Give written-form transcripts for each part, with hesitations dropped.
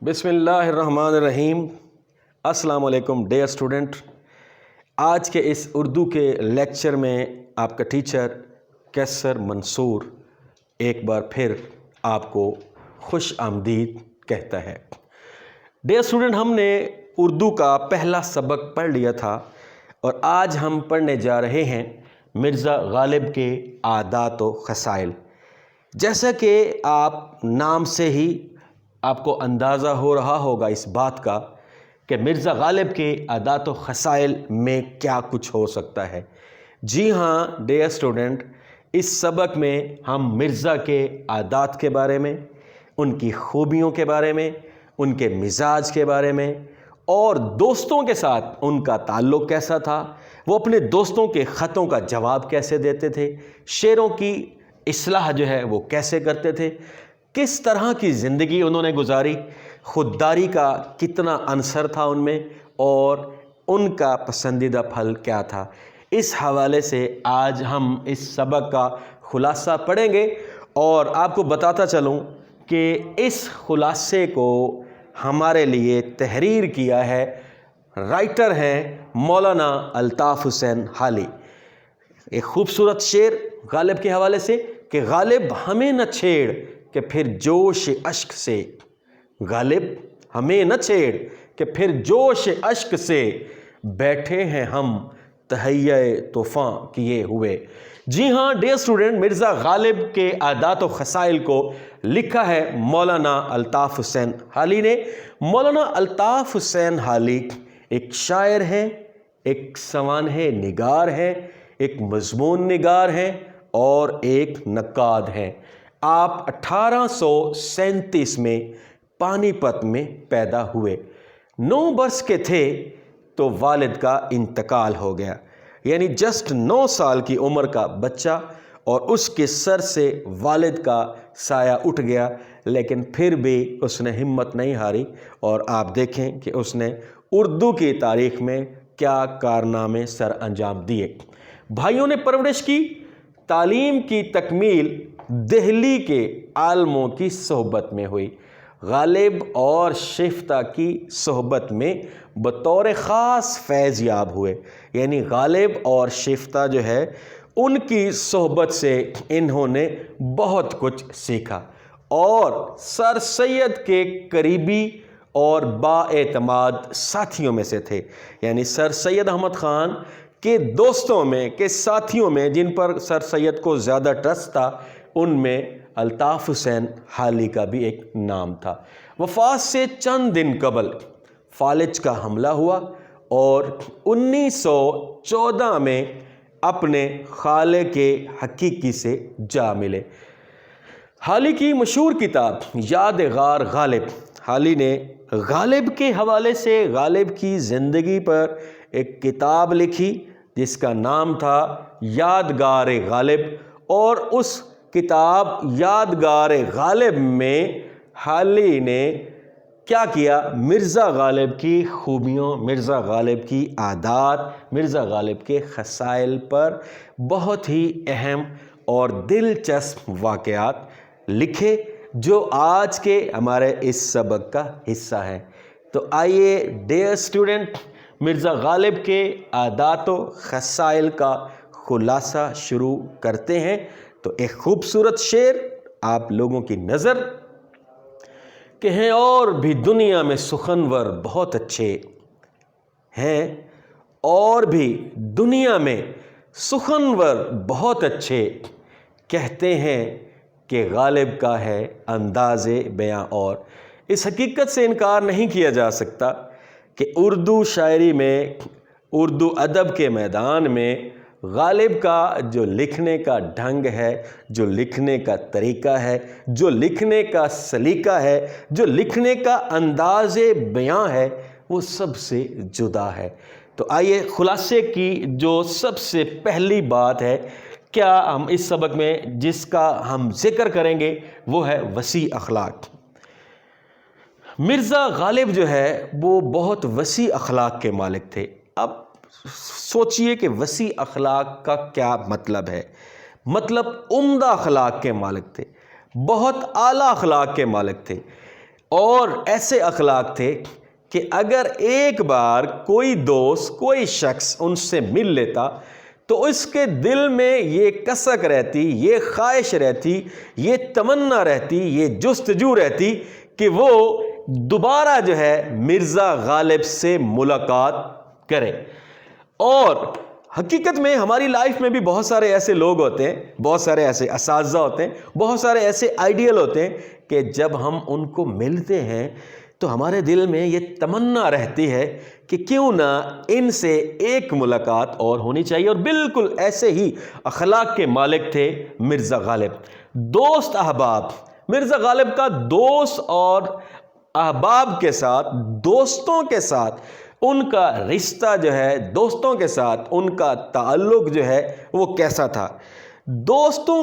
بسم اللہ الرحمن الرحیم۔ السلام علیکم ڈیئر اسٹوڈنٹ، آج کے اس اردو کے لیکچر میں آپ کا ٹیچر کیسر منصور ایک بار پھر آپ کو خوش آمدید کہتا ہے۔ ڈیئر اسٹوڈنٹ، ہم نے اردو کا پہلا سبق پڑھ لیا تھا اور آج ہم پڑھنے جا رہے ہیں مرزا غالب کے عادات و خصائل۔ جیسا کہ آپ نام سے ہی آپ کو اندازہ ہو رہا ہوگا اس بات کا کہ مرزا غالب کے عادات و خصائل میں کیا کچھ ہو سکتا ہے۔ جی ہاں ڈیئر اسٹوڈنٹ، اس سبق میں ہم مرزا کے عادات کے بارے میں، ان کی خوبیوں کے بارے میں، ان کے مزاج کے بارے میں اور دوستوں کے ساتھ ان کا تعلق کیسا تھا، وہ اپنے دوستوں کے خطوں کا جواب کیسے دیتے تھے، شعروں کی اصلاح جو ہے وہ کیسے کرتے تھے، کس طرح کی زندگی انہوں نے گزاری، خودداری کا کتنا عنصر تھا ان میں اور ان کا پسندیدہ پھل کیا تھا۔ اس حوالے سے آج ہم اس سبق کا خلاصہ پڑھیں گے اور آپ کو بتاتا چلوں کہ اس خلاصے کو ہمارے لیے تحریر کیا ہے، رائٹر ہیں مولانا الطاف حسین حالی۔ ایک خوبصورت شعر غالب کے حوالے سے کہ غالب ہمیں نہ چھیڑ کہ پھر جوش اشک سے، غالب ہمیں نہ چھیڑ کہ پھر جوش اشک سے، بیٹھے ہیں ہم تہیہ طوفاں کیے ہوئے۔ جی ہاں ڈیئر اسٹوڈنٹ، مرزا غالب کے عادات و خصائل کو لکھا ہے مولانا الطاف حسین حالی نے۔ مولانا الطاف حسین حالی ایک شاعر ہیں، ایک سوانح نگار ہیں، ایک مضمون نگار ہیں اور ایک نقاد ہیں۔ آپ 1837 میں پانی پت میں پیدا ہوئے۔ 9 برس کے تھے تو والد کا انتقال ہو گیا، یعنی جسٹ 9 سال کی عمر کا بچہ اور اس کے سر سے والد کا سایہ اٹھ گیا، لیکن پھر بھی اس نے ہمت نہیں ہاری اور آپ دیکھیں کہ اس نے اردو کی تاریخ میں کیا کارنامے سر انجام دیے۔ بھائیوں نے پرورش کی، تعلیم کی تکمیل دہلی کے عالموں کی صحبت میں ہوئی۔ غالب اور شیفتہ کی صحبت میں بطور خاص فیض یاب ہوئے، یعنی غالب اور شیفتہ جو ہے ان کی صحبت سے انہوں نے بہت کچھ سیکھا اور سر سید کے قریبی اور بااعتماد ساتھیوں میں سے تھے، یعنی سر سید احمد خان کے دوستوں میں، کے ساتھیوں میں جن پر سر سید کو زیادہ ٹرسٹ تھا، ان میں الطاف حسین حالی کا بھی ایک نام تھا۔ وفات سے چند دن قبل فالج کا حملہ ہوا اور 1914 میں اپنے خالق کے حقیقی سے جا ملے۔ حالی کی مشہور کتاب یادگار غالب، حالی نے غالب کے حوالے سے غالب کی زندگی پر ایک کتاب لکھی جس کا نام تھا یادگار غالب، اور اس کتاب یادگار غالب میں حالی نے کیا کیا؟ مرزا غالب کی خوبیوں، مرزا غالب کی عادات، مرزا غالب کے خصائل پر بہت ہی اہم اور دلچسپ واقعات لکھے جو آج کے ہمارے اس سبق کا حصہ ہے۔ تو آئیے ڈیئر اسٹوڈنٹ، مرزا غالب کے عادات و خصائل کا خلاصہ شروع کرتے ہیں۔ تو ایک خوبصورت شعر آپ لوگوں کی نظر کہ ہیں اور بھی دنیا میں سخنور بہت اچھے ہیں، اور بھی دنیا میں سخنور بہت اچھے، کہتے ہیں کہ غالب کا ہے انداز بیاں، اور اس حقیقت سے انکار نہیں کیا جا سکتا کہ اردو شاعری میں، اردو ادب کے میدان میں غالب کا جو لکھنے کا ڈھنگ ہے، جو لکھنے کا طریقہ ہے، جو لکھنے کا سلیقہ ہے، جو لکھنے کا انداز بیاں ہے، وہ سب سے جدا ہے۔ تو آئیے خلاصے کی جو سب سے پہلی بات ہے کیا ہم اس سبق میں جس کا ہم ذکر کریں گے وہ ہے وسیع اخلاق۔ مرزا غالب جو ہے وہ بہت وسیع اخلاق کے مالک تھے۔ اب سوچئے کہ وسیع اخلاق کا کیا مطلب ہے؟ مطلب عمدہ اخلاق کے مالک تھے، بہت اعلیٰ اخلاق کے مالک تھے، اور ایسے اخلاق تھے کہ اگر ایک بار کوئی دوست کوئی شخص ان سے مل لیتا تو اس کے دل میں یہ کسک رہتی، یہ خواہش رہتی، یہ تمنا رہتی، یہ جستجو رہتی کہ وہ دوبارہ جو ہے مرزا غالب سے ملاقات کرے۔ اور حقیقت میں ہماری لائف میں بھی بہت سارے ایسے لوگ ہوتے ہیں، بہت سارے ایسے اساتذہ ہوتے ہیں، بہت سارے ایسے آئیڈیل ہوتے ہیں کہ جب ہم ان کو ملتے ہیں تو ہمارے دل میں یہ تمنا رہتی ہے کہ کیوں نہ ان سے ایک ملاقات اور ہونی چاہیے۔ اور بالکل ایسے ہی اخلاق کے مالک تھے مرزا غالب۔ دوست احباب، مرزا غالب کا دوست اور احباب کے ساتھ، دوستوں کے ساتھ ان کا رشتہ جو ہے، دوستوں کے ساتھ ان کا تعلق جو ہے وہ کیسا تھا؟ دوستوں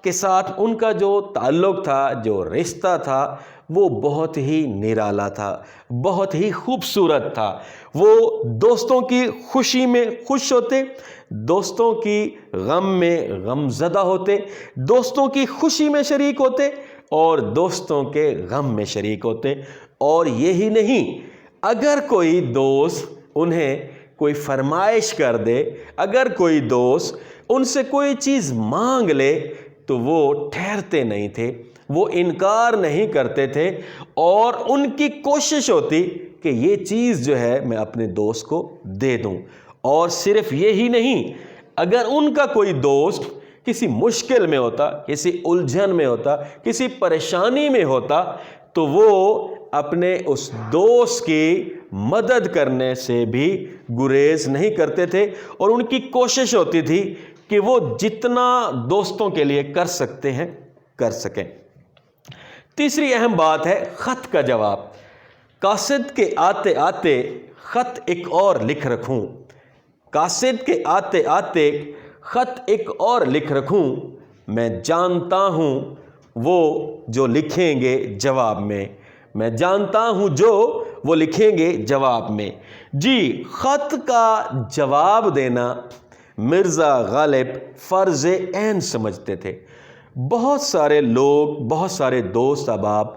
کے ساتھ ان کا جو تعلق تھا، جو رشتہ تھا، وہ بہت ہی نرالا تھا، بہت ہی خوبصورت تھا۔ وہ دوستوں کی خوشی میں خوش ہوتے، دوستوں کی غم میں غم زدہ ہوتے، دوستوں کی خوشی میں شریک ہوتے اور دوستوں کے غم میں شریک ہوتے۔ اور یہی نہیں، اگر کوئی دوست انہیں کوئی فرمائش کر دے، اگر کوئی دوست ان سے کوئی چیز مانگ لے تو وہ ٹھہرتے نہیں تھے، وہ انکار نہیں کرتے تھے، اور ان کی کوشش ہوتی کہ یہ چیز جو ہے میں اپنے دوست کو دے دوں۔ اور صرف یہی نہیں، اگر ان کا کوئی دوست کسی مشکل میں ہوتا، کسی الجھن میں ہوتا، کسی پریشانی میں ہوتا تو وہ اپنے اس دوست کی مدد کرنے سے بھی گریز نہیں کرتے تھے، اور ان کی کوشش ہوتی تھی کہ وہ جتنا دوستوں کے لیے کر سکتے ہیں کر سکیں۔ تیسری اہم بات ہے خط کا جواب۔ قاصد کے آتے آتے خط ایک اور لکھ رکھوں، قاصد کے آتے آتے خط ایک اور لکھ رکھوں، میں جانتا ہوں وہ جو لکھیں گے جواب میں، میں جانتا ہوں جو وہ لکھیں گے جواب میں۔ جی، خط کا جواب دینا مرزا غالب فرض عین سمجھتے تھے۔ بہت سارے لوگ، بہت سارے دوست احباب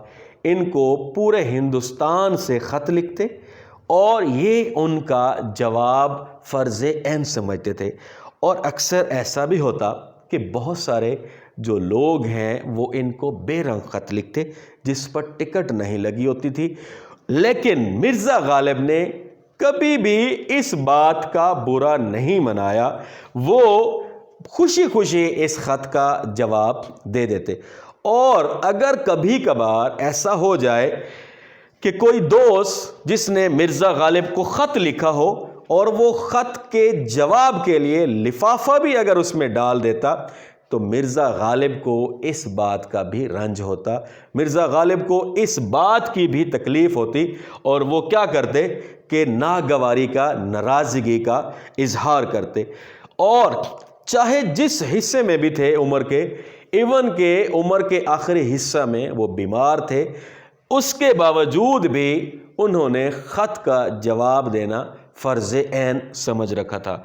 ان کو پورے ہندوستان سے خط لکھتے اور یہ ان کا جواب فرض عین سمجھتے تھے۔ اور اکثر ایسا بھی ہوتا کہ بہت سارے جو لوگ ہیں وہ ان کو بے رنگ خط لکھتے جس پر ٹکٹ نہیں لگی ہوتی تھی، لیکن مرزا غالب نے کبھی بھی اس بات کا برا نہیں منایا، وہ خوشی خوشی اس خط کا جواب دے دیتے۔ اور اگر کبھی کبھار ایسا ہو جائے کہ کوئی دوست جس نے مرزا غالب کو خط لکھا ہو اور وہ خط کے جواب کے لیے لفافہ بھی اگر اس میں ڈال دیتا تو مرزا غالب کو اس بات کا بھی رنج ہوتا، مرزا غالب کو اس بات کی بھی تکلیف ہوتی، اور وہ کیا کرتے کہ ناگواری کا، ناراضگی کا اظہار کرتے۔ اور چاہے جس حصے میں بھی تھے عمر کے، ایون کہ عمر کے آخری حصہ میں وہ بیمار تھے، اس کے باوجود بھی انہوں نے خط کا جواب دینا فرض عین سمجھ رکھا تھا۔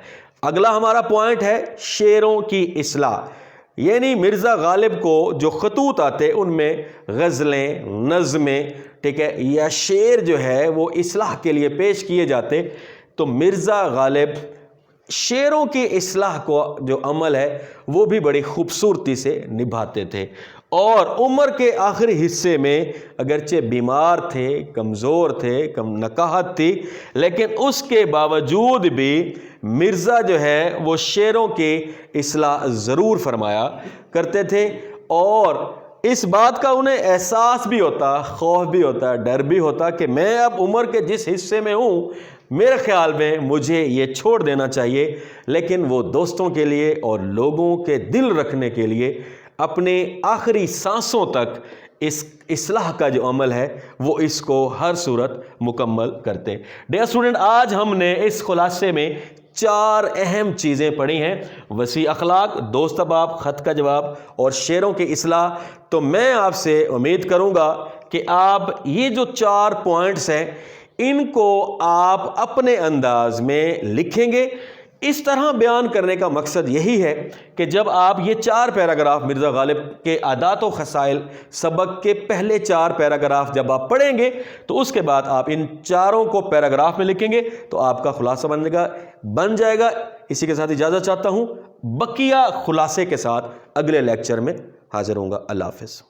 اگلا ہمارا پوائنٹ ہے شعروں کی اصلاح، یعنی مرزا غالب کو جو خطوط آتے ان میں غزلیں، نظمیں، ٹھیک ہے، یا شعر جو ہے وہ اصلاح کے لیے پیش کیے جاتے، تو مرزا غالب شعروں کی اصلاح کو جو عمل ہے وہ بھی بڑی خوبصورتی سے نبھاتے تھے۔ اور عمر کے آخری حصے میں اگرچہ بیمار تھے، کمزور تھے، کم نکاحت تھی، لیکن اس کے باوجود بھی مرزا جو ہے وہ شعروں کی اصلاح ضرور فرمایا کرتے تھے۔ اور اس بات کا انہیں احساس بھی ہوتا، خوف بھی ہوتا، ڈر بھی ہوتا کہ میں اب عمر کے جس حصے میں ہوں میرے خیال میں مجھے یہ چھوڑ دینا چاہیے، لیکن وہ دوستوں کے لیے اور لوگوں کے دل رکھنے کے لیے اپنے آخری سانسوں تک اس اصلاح کا جو عمل ہے وہ اس کو ہر صورت مکمل کرتے۔ ڈیئر اسٹوڈنٹ، آج ہم نے اس خلاصے میں 4 اہم چیزیں پڑھی ہیں: وسیع اخلاق، دوست احباب، خط کا جواب اور شعروں کی اصلاح۔ تو میں آپ سے امید کروں گا کہ آپ یہ جو 4 پوائنٹس ہیں ان کو آپ اپنے انداز میں لکھیں گے، اس طرح بیان کرنے کا مقصد یہی ہے کہ جب آپ یہ 4 پیراگراف مرزا غالب کے عادات و خصائل سبق کے پہلے 4 پیراگراف جب آپ پڑھیں گے تو اس کے بعد آپ ان چاروں کو پیراگراف میں لکھیں گے تو آپ کا خلاصہ بن جائے گا۔ اسی کے ساتھ اجازت چاہتا ہوں، بقیہ خلاصے کے ساتھ اگلے لیکچر میں حاضر ہوں گا۔ اللہ حافظ۔